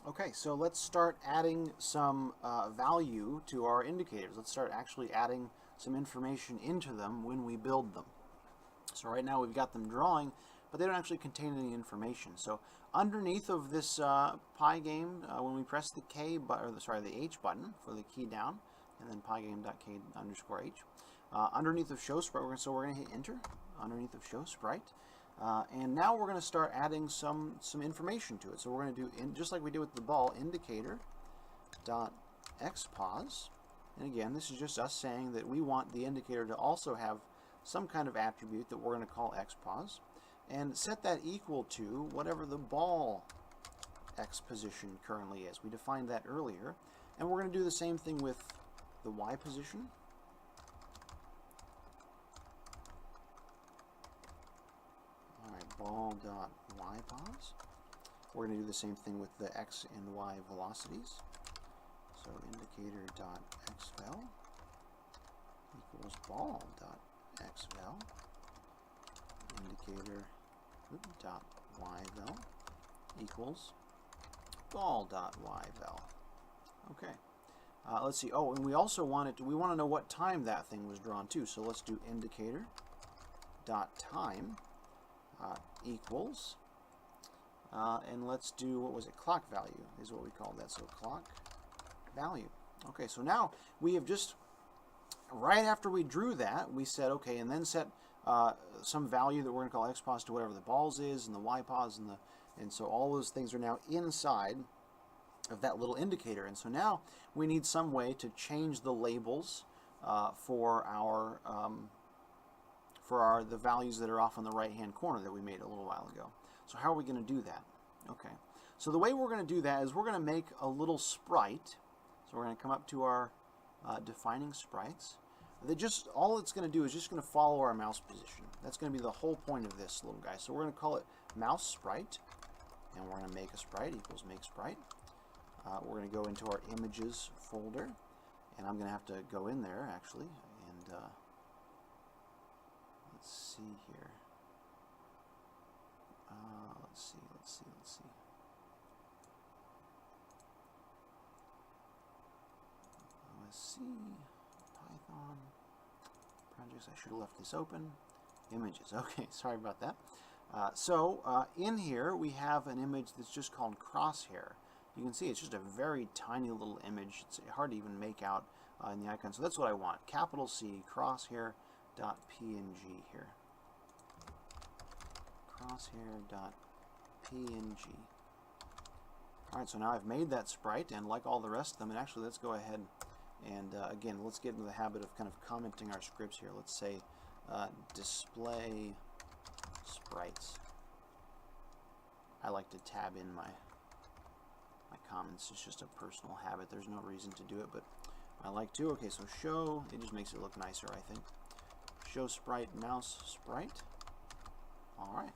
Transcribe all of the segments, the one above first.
Okay, so let's start adding some value to our indicators. Let's start actually adding some information into them when we build them. So right now we've got them drawing, but they don't actually contain any information. So underneath of this Pygame, when we press the the H button for the key down, and then pygame.k_h, underneath of show sprite, we're going to hit enter underneath of show sprite. And now we're going to start adding some information to it. So we're going to do, just like we did with the ball, indicator.xpos. And again, this is just us saying that we want the indicator to also have some kind of attribute that we're going to call xpos, and set that equal to whatever the ball x position currently is. We defined that earlier. And we're going to do the same thing with the y position. Ball.ypos. We're going to do the same thing with the x and y velocities. So indicator.xvel equals ball.xvel. Indicator.yvel equals ball.yvel. Okay. Let's see. Oh, and we also want to know what time that thing was drawn to. So let's do indicator.time equals, and let's do, what was it, clock value is what we called that, so clock value. Okay, so now we have just, right after we drew that, we said, okay, and then set some value that we're going to call xpos to whatever the balls is, and the ypos, and so all those things are now inside of that little indicator. And so now we need some way to change the labels for the values that are off on the right hand corner that we made a little while ago. So how are we going to do that? Okay, so the way we're going to do that is we're going to make a little sprite. So we're going to come up to our defining sprites. All it's going to do is just going to follow our mouse position. That's going to be the whole point of this little guy. So we're going to call it mouse sprite, and we're going to make a sprite equals make sprite. We're going to go into our images folder, and I'm going to have to go in there actually, and let's see here. Let's see. Python projects. I should have left this open. Images. Okay, sorry about that. In here we have an image that's just called crosshair. You can see it's just a very tiny little image. It's hard to even make out in the icon. So that's what I want. Capital C crosshair.png here. Crosshair.png. Alright, so now I've made that sprite, and like all the rest of them, and actually let's go ahead and again, let's get into the habit of kind of commenting our scripts here. Let's say display sprites. I like to tab in my comments. It's just a personal habit. There's no reason to do it, but I like to. Okay, so show, it just makes it look nicer, I think. Show sprite, mouse sprite. Alright.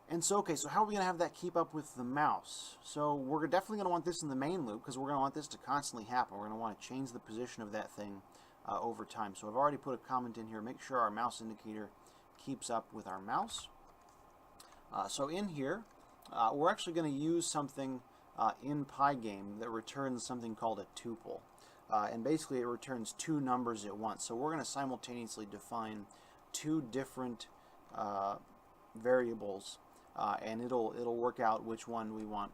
And so, okay, so how are we going to have that keep up with the mouse? So we're definitely going to want this in the main loop, because we're going to want this to constantly happen. We're going to want to change the position of that thing over time. So I've already put a comment in here. Make sure our mouse indicator keeps up with our mouse. So in here, we're actually going to use something in Pygame that returns something called a tuple. And basically it returns two numbers at once. So we're going to simultaneously define two different variables, and it'll work out which one we want.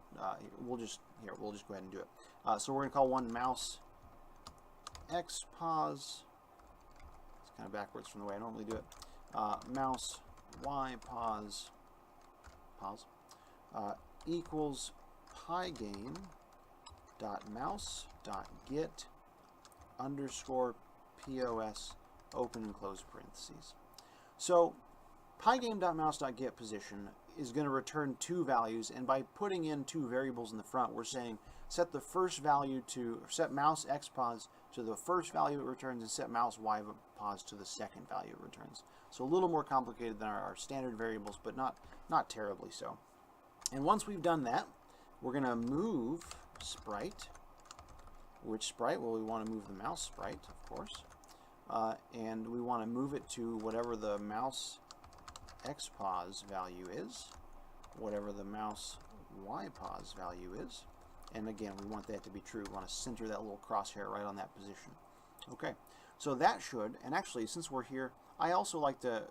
We'll just go ahead and do it. So we're going to call one mouse xpos. It's kind of backwards from the way I normally do it. Mouse ypos equals pygame.mouse.get _ pos open and close parentheses. So pygame.mouse.get position is going to return two values, and by putting in two variables in the front, we're saying set the first value to, set mouse xpos to the first value it returns, and set mouse ypos to the second value it returns. So a little more complicated than our standard variables, but not terribly so. And once we've done that, we're going to move sprite. Which sprite? Well, we want to move the mouse sprite, of course. And we want to move it to whatever the mouse xpos value is, whatever the mouse ypos value is, And again, we want that to be true. We want to center that little crosshair right on that position. Okay, so that should, and actually since we're here, I also like to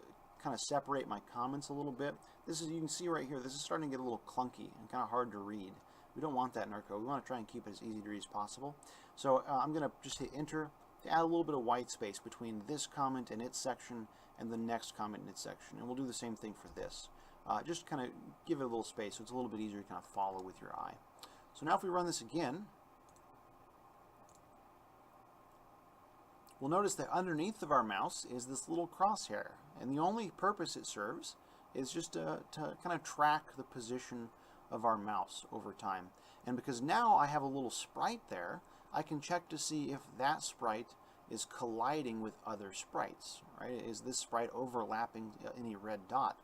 kind of separate my comments a little bit. This is, you can see right here, this is starting to get a little clunky and kind of hard to read. We don't want that in our code. We want to try and keep it as easy to read as possible. So I'm going to just hit enter to add a little bit of white space between this comment and its section and the next comment in its section. And we'll do the same thing for this. Just kind of give it a little space so it's a little bit easier to kind of follow with your eye. So now if we run this again, we'll notice that underneath of our mouse is this little crosshair. And the only purpose it serves is just to kind of track the position of our mouse over time. And because now I have a little sprite there, I can check to see if that sprite is colliding with other sprites, right? Is this sprite overlapping any red dot?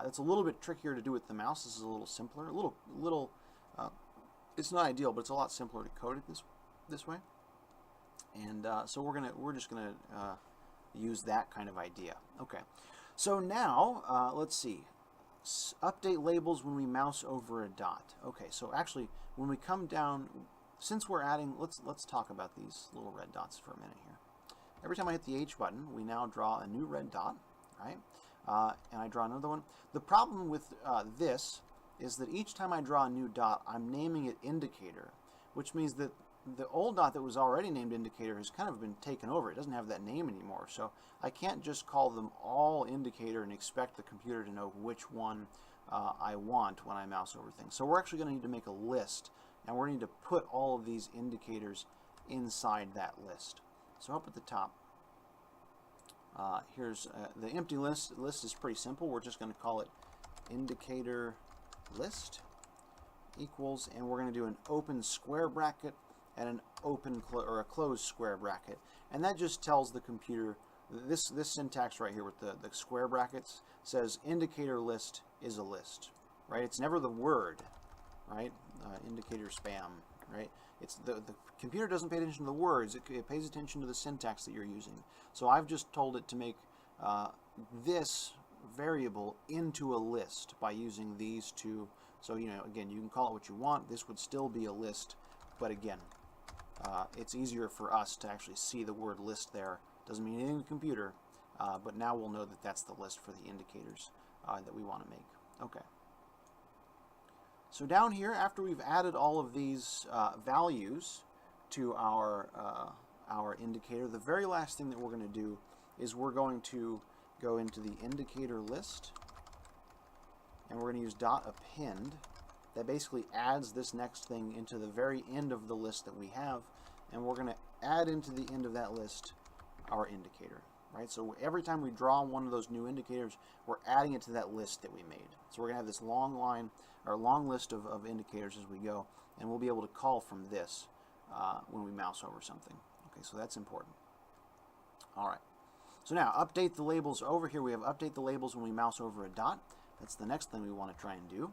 It's a little bit trickier to do with the mouse. This is a little simpler. It's not ideal, but it's a lot simpler to code it this way. And so we're just gonna use that kind of idea. Okay. So now let's see. Update labels when we mouse over a dot. Okay. So actually, when we come down, since we're adding, let's talk about these little red dots for a minute here. Every time I hit the H button, we now draw a new red dot, right? And I draw another one. The problem with this is that each time I draw a new dot, I'm naming it indicator, which means that the old dot that was already named indicator has kind of been taken over. It doesn't have that name anymore. So I can't just call them all indicator and expect the computer to know which one I want when I mouse over things. So we're actually going to need to make a list, and we're going to need to put all of these indicators inside that list. So up at the top, here's the empty list. The list is pretty simple. We're just going to call it indicator list equals, and we're going to do an open square bracket and an open or a closed square bracket, and that just tells the computer this syntax right here with the square brackets says indicator list is a list, right? It's never the word, right? Indicator spam, right? It's the computer doesn't pay attention to the words, it pays attention to the syntax that you're using. So I've just told it to make this variable into a list by using these two. So, you know, again, you can call it what you want. This would still be a list, but again, it's easier for us to actually see the word list there. Doesn't mean anything to the computer, but now we'll know that that's the list for the indicators that we want to make. Okay. So down here, after we've added all of these values to our indicator, the very last thing that we're going to do is we're going to go into the indicator list, and we're going to use dot append. That basically adds this next thing into the very end of the list that we have, and we're going to add into the end of that list our indicator, right? So every time we draw one of those new indicators, we're adding it to that list that we made. So we're going to have this long line, or long list of indicators as we go, and we'll be able to call from this when we mouse over something. Okay, so that's important. All right. So now, update the labels over here. We have update the labels when we mouse over a dot. That's the next thing we want to try and do.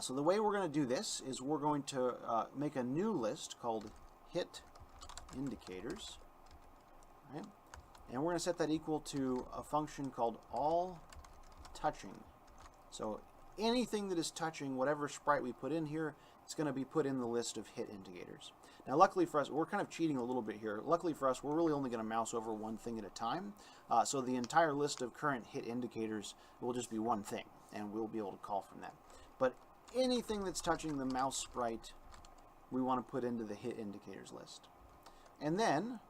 So the way we're going to do this is we're going to make a new list called hit indicators, right? And we're going to set that equal to a function called all touching. So anything that is touching whatever sprite we put in here, it's going to be put in the list of hit indicators. Now luckily for us, we're kind of cheating a little bit here. Luckily for us, we're really only going to mouse over one thing at a time. So the entire list of current hit indicators will just be one thing, and we'll be able to call from that. But anything that's touching the mouse sprite, we want to put into the hit indicators list. And then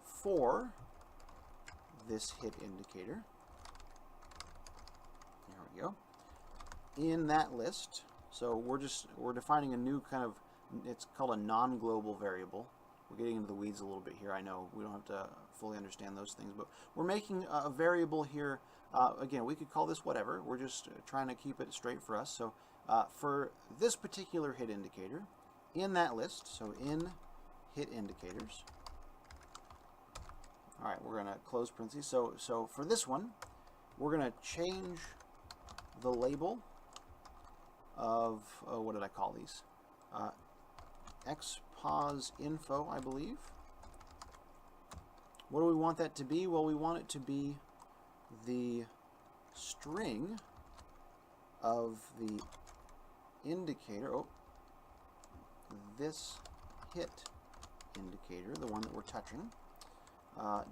for this hit indicator, there we go, in that list, so we're defining a new kind of, it's called a non-global variable. We're getting into the weeds a little bit here. I know we don't have to fully understand those things, but we're making a variable here. Again, we could call this whatever. We're just trying to keep it straight for us. So for this particular hit indicator, in that list, so in hit indicators, all right, we're going to close parentheses. So for this one, we're going to change the label of, what did I call these? Xpos info, I believe. What do we want that to be? Well, we want it to be the string of the indicator. Oh, this hit indicator, the one that we're touching,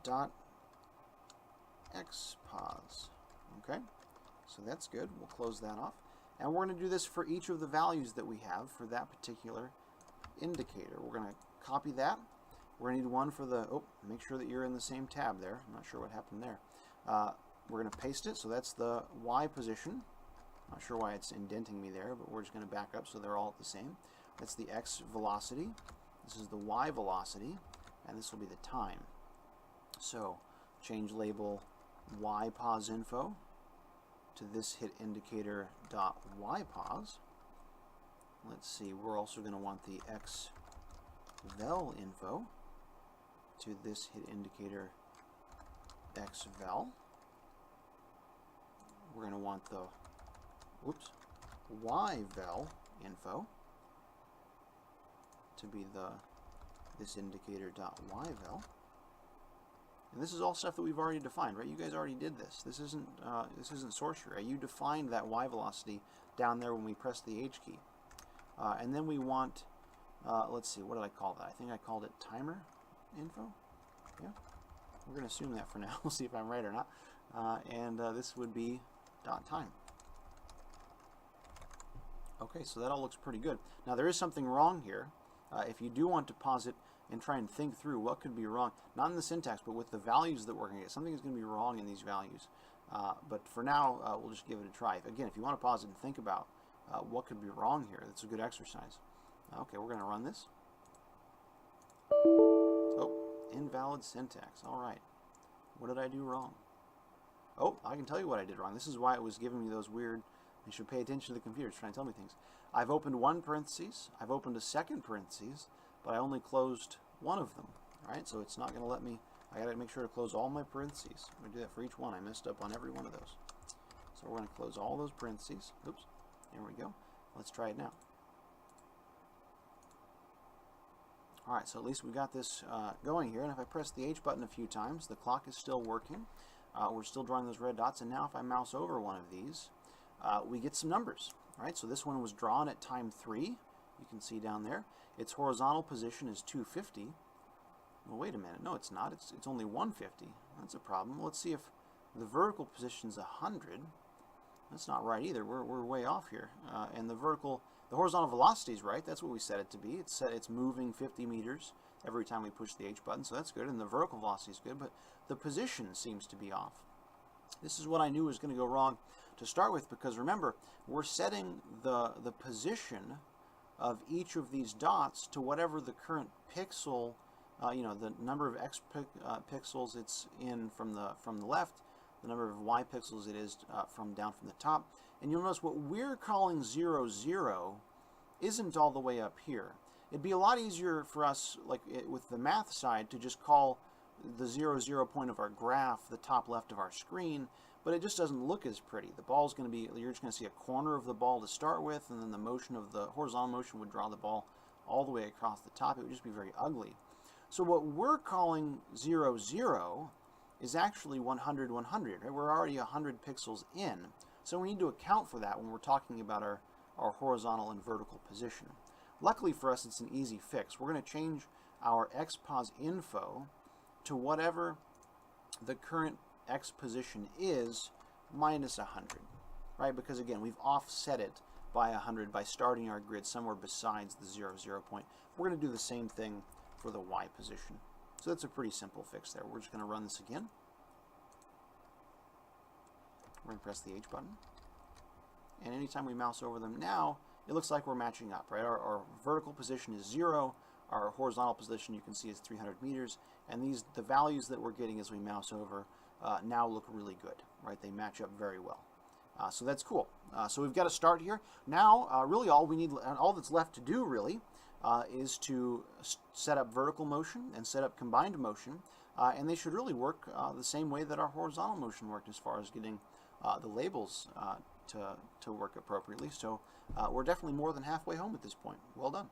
dot xpos. Okay, so that's good. We'll close that off. And we're going to do this for each of the values that we have for that particular indicator. We're going to copy that. We're going to need one for the, make sure that you're in the same tab there. I'm not sure what happened there. We're going to paste it, so that's the Y position. Not sure why it's indenting me there, but we're just going to back up so they're all the same. That's the X velocity. This is the Y velocity, and this will be the time. So change label Y pause info to this hit indicator dot Y pause. Let's see, we're also going to want the X vel info to this hit indicator X vel. We're going to want the Y vel info to be this indicator dot Y vel. And this is all stuff that we've already defined, right? You guys already did this. This isn't sorcery, right? You defined that Y velocity down there when we pressed the H key. And then we want, let's see, what did I call that? I think I called it timer info. Yeah, we're going to assume that for now. We'll see if I'm right or not. And this would be dot time. Okay, so that all looks pretty good. Now there is something wrong here. If you do want to pause it and try and think through what could be wrong, not in the syntax, but with the values that we're going to get. Something is going to be wrong in these values. But for now, we'll just give it a try. Again, if you want to pause it and think about what could be wrong here, that's a good exercise. Okay, we're going to run this. Oh, invalid syntax. All right. What did I do wrong? Oh, I can tell you what I did wrong. This is why it was giving me those weird, you should pay attention to the computer, it's trying to tell me things. I've opened one parentheses, I've opened a second parentheses, but I only closed one of them. All right, so it's not going to let me, I got to make sure to close all my parentheses. I'm going to do that for each one. I messed up on every one of those. So we're going to close all those parentheses. Oops, there we go. Let's try it now. All right, so at least we got this going here, and if I press the H button a few times, the clock is still working. We're still drawing those red dots, and now if I mouse over one of these, we get some numbers. All right, so this one was drawn at time 3. You can see down there. Its horizontal position is 250. Well, wait a minute. No, it's not. It's only 150. That's a problem. Let's see if the vertical position is 100. That's not right either. We're way off here. And the horizontal velocity is right. That's what we set it to be. It's moving 50 meters every time we push the H button, so that's good. And the vertical velocity is good, but the position seems to be off. This is what I knew was going to go wrong to start with, because remember, we're setting the position of each of these dots to whatever the current pixel, the number of X pixels it's in from the left, the number of Y pixels it is down from the top. And you'll notice what we're calling 0, 0 isn't all the way up here. It'd be a lot easier for us, with the math side, to just call the 0, 0 point of our graph the top left of our screen, but it just doesn't look as pretty. The ball's going to be, you're just going to see a corner of the ball to start with, and then the motion of the horizontal motion would draw the ball all the way across the top. It would just be very ugly. So what we're calling 0, 0 is actually 100, 100. Right? We're already 100 pixels in, so we need to account for that when we're talking about our horizontal and vertical position. Luckily for us, it's an easy fix. We're going to change our xpos info to whatever the current X position is minus 100, right? Because again, we've offset it by 100 by starting our grid somewhere besides the 0, 0 point. We're going to do the same thing for the Y position. So that's a pretty simple fix there. We're just going to run this again. We're going to press the H button. And anytime we mouse over them now, it looks like we're matching up, right? Our vertical position is 0. Our horizontal position, you can see, is 300 meters. And the values that we're getting as we mouse over now look really good, right? They match up very well. So that's cool. So we've got to start here. Now, really all that's left to do, really, is to set up vertical motion and set up combined motion. And they should really work the same way that our horizontal motion worked as far as getting the labels to work appropriately. So we're definitely more than halfway home at this point. Well done.